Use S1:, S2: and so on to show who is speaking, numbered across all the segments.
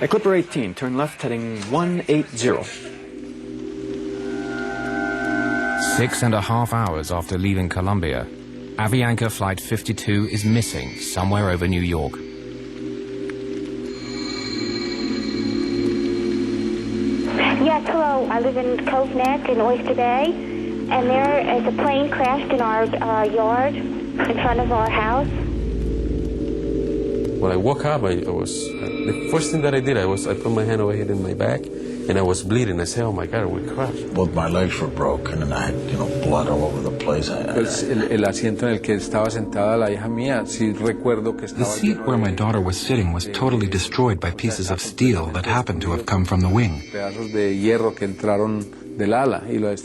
S1: At Clipper 18, turn left heading 180.
S2: 6.5 hours after leaving Colombia, Avianca Flight 52 is missing somewhere over New York.
S3: Yes, hello. I live in Cove Neck in Oyster Bay, and there is a plane crashed in our yard in front of our house.
S4: When I woke up, the first thing that I did, I put my hand over here in my back, and I was bleeding. I said, "Oh my God, we crashed."
S5: Both my legs were broken, and I had, blood all over the place.
S6: El asiento en el que estaba sentada la hija mía, sí recuerdo que estaba.
S7: The seat where my daughter was sitting was totally destroyed by pieces of steel that happened to have come from the wing.
S6: Pedazos de hierro que entraron del ala y lo.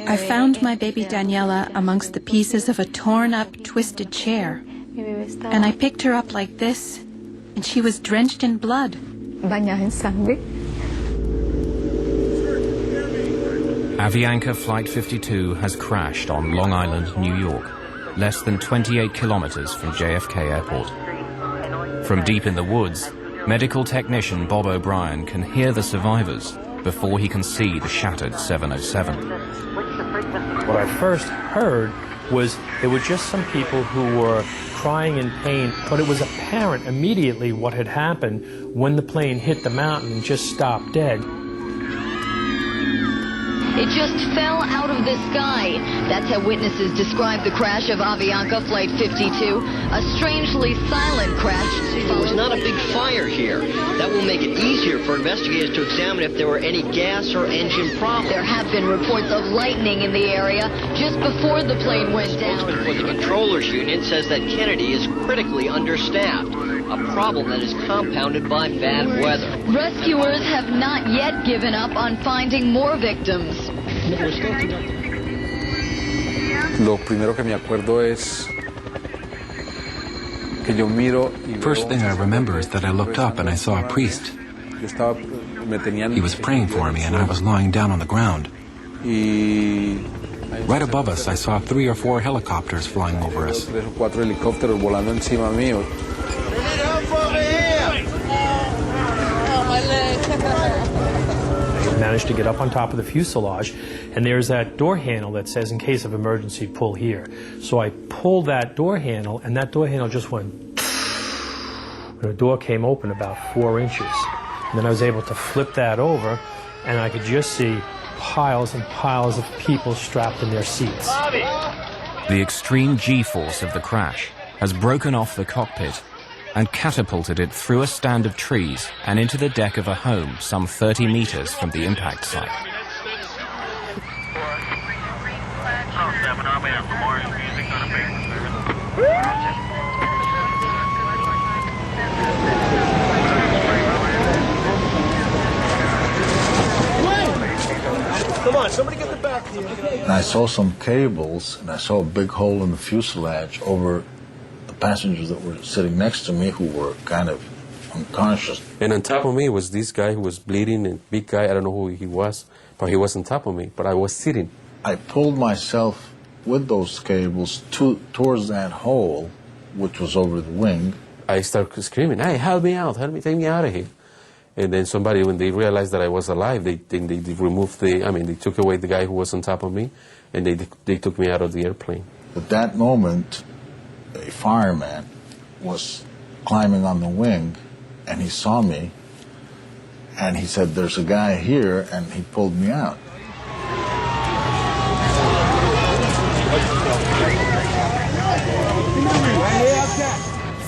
S8: I found my baby Daniela amongst the pieces of a torn-up, twisted chair. And I picked her up like this, and she was drenched in blood.
S9: Bañada en sangre.
S2: Avianca Flight 52 has crashed on Long Island, New York, less than 28 kilometers from JFK Airport. From deep in the woods, medical technician Bob O'Brien can hear the survivors before he can see the shattered 707.
S10: What I first heard was there were just some people who were crying in pain, but it was apparent immediately what had happened when the plane hit the mountain and just stopped dead.
S11: It just fell out of the sky. That's how witnesses described the crash of Avianca Flight 52. A strangely silent crash.
S12: There was not a big fire here. That will make it easier for investigators to examine if there were any gas or engine problems.
S11: There have been reports of lightning in the area just before the plane went down.
S12: The spokesman for the controllers union says that Kennedy is critically understaffed, a problem that is compounded by bad weather.
S11: Rescuers have not yet given up on finding more victims.
S6: Lo primero que me acuerdo es que yo miro y
S7: First thing I remember is that I looked up and I saw a priest. He was praying for me and I was lying down on the ground. Right above us, I saw 3 or 4 helicopters flying over us.
S6: 3 o 4 helicópteros volando encima mío.
S10: Managed to get up on top of the fuselage, and there's that door handle that says, in case of emergency, pull here. So I pulled that door handle, and that door handle just went, and the door came open about 4 inches. And then I was able to flip that over, and I could just see piles and piles of people strapped in their seats.
S2: The extreme G-force of the crash has broken off the cockpit and catapulted it through a stand of trees and into the deck of a home some 30 meters from the impact site.
S13: Come on, somebody get the back here.
S5: And I saw some cables, and I saw a big hole in the fuselage over the passengers that were sitting next to me who were kind of unconscious.
S4: And on top of me was this guy who was bleeding, and big guy, I don't know who he was, but he was on top of me, but I was sitting.
S5: I pulled myself with those cables towards that hole, which was over the wing.
S4: I started screaming, "Hey, help me out, help me, take me out of here." And then somebody, when they realized that I was alive, they removed they took away the guy who was on top of me, and they took me out of the airplane.
S5: At that moment, a fireman was climbing on the wing, and he saw me, and he said, "There's a guy here," and he pulled me out.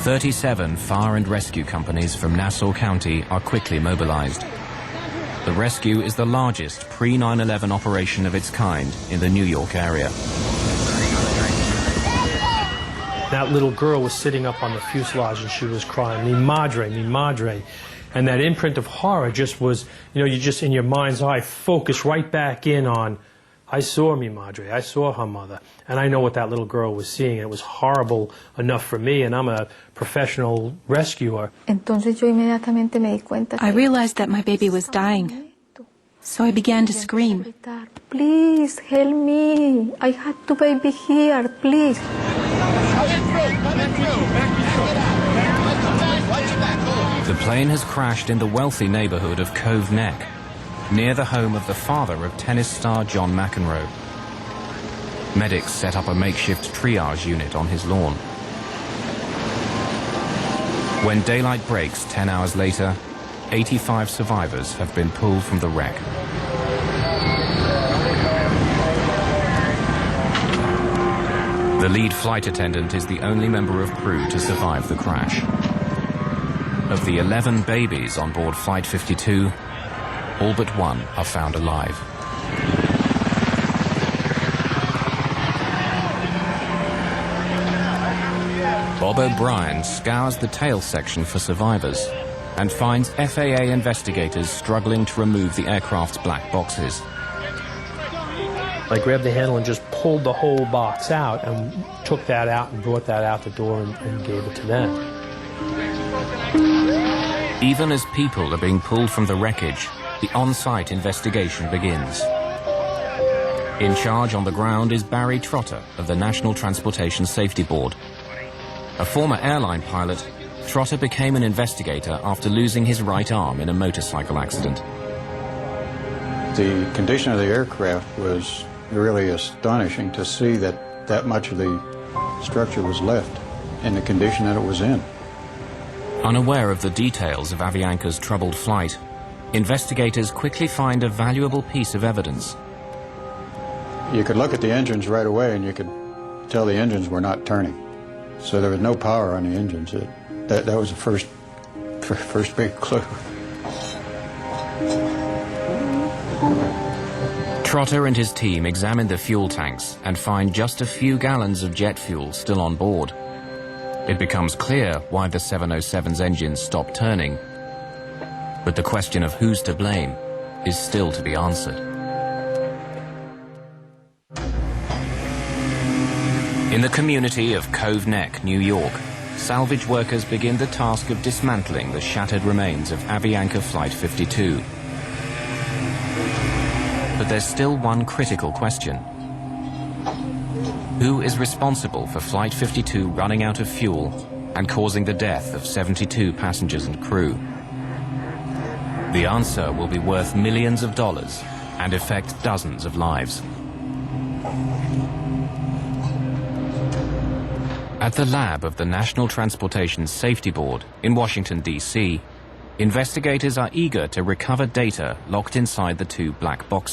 S2: 37 fire and rescue companies from Nassau County are quickly mobilized. The rescue is the largest pre-9/11 operation of its kind in the New York area.
S10: That little girl was sitting up on the fuselage and she was crying, "Mi madre, mi madre." And that imprint of horror just was, you just in your mind's eye focus right back in on, I saw mi madre, I saw her mother. And I know what that little girl was seeing. It was horrible enough for me, and I'm a professional rescuer.
S8: I realized that my baby was dying, so I began to scream.
S9: Please help me. I had the baby here, please.
S2: The The plane has crashed in the wealthy neighborhood of Cove Neck, near the home of the father of tennis star John McEnroe. Medics set up a makeshift triage unit on his lawn. When daylight breaks 10 hours later, 85 survivors have been pulled from the wreck. The lead flight attendant is the only member of crew to survive the crash. Of the 11 babies on board Flight 52, all but one are found alive. Bob O'Brien scours the tail section for survivors and finds FAA investigators struggling to remove the aircraft's black boxes.
S10: I grabbed the handle and just pulled the whole box out and took that out and brought that out the door and gave it to them.
S2: Even as people are being pulled from the wreckage, the on-site investigation begins. In charge on the ground is Barry Trotter of the National Transportation Safety Board. A former airline pilot, Trotter became an investigator after losing his right arm in a motorcycle accident.
S13: The condition of the aircraft was really astonishing to see that that much of the structure was left in the condition that it was in.
S2: Unaware of the details of Avianca's troubled flight, investigators quickly find a valuable piece of evidence.
S13: You could look at the engines right away and you could tell the engines were not turning. So there was no power on the engines. That was the first big clue.
S2: Trotter and his team examine the fuel tanks and find just a few gallons of jet fuel still on board. It becomes clear why the 707's engines stopped turning. But the question of who's to blame is still to be answered. In the community of Cove Neck, New York, salvage workers begin the task of dismantling the shattered remains of Avianca Flight 52. But there's still one critical question. Who is responsible for Flight 52 running out of fuel and causing the death of 72 passengers and crew? The answer will be worth millions of dollars and affect dozens of lives. At the lab of the National Transportation Safety Board in Washington, D.C., investigators are eager to recover data locked inside the two black boxes.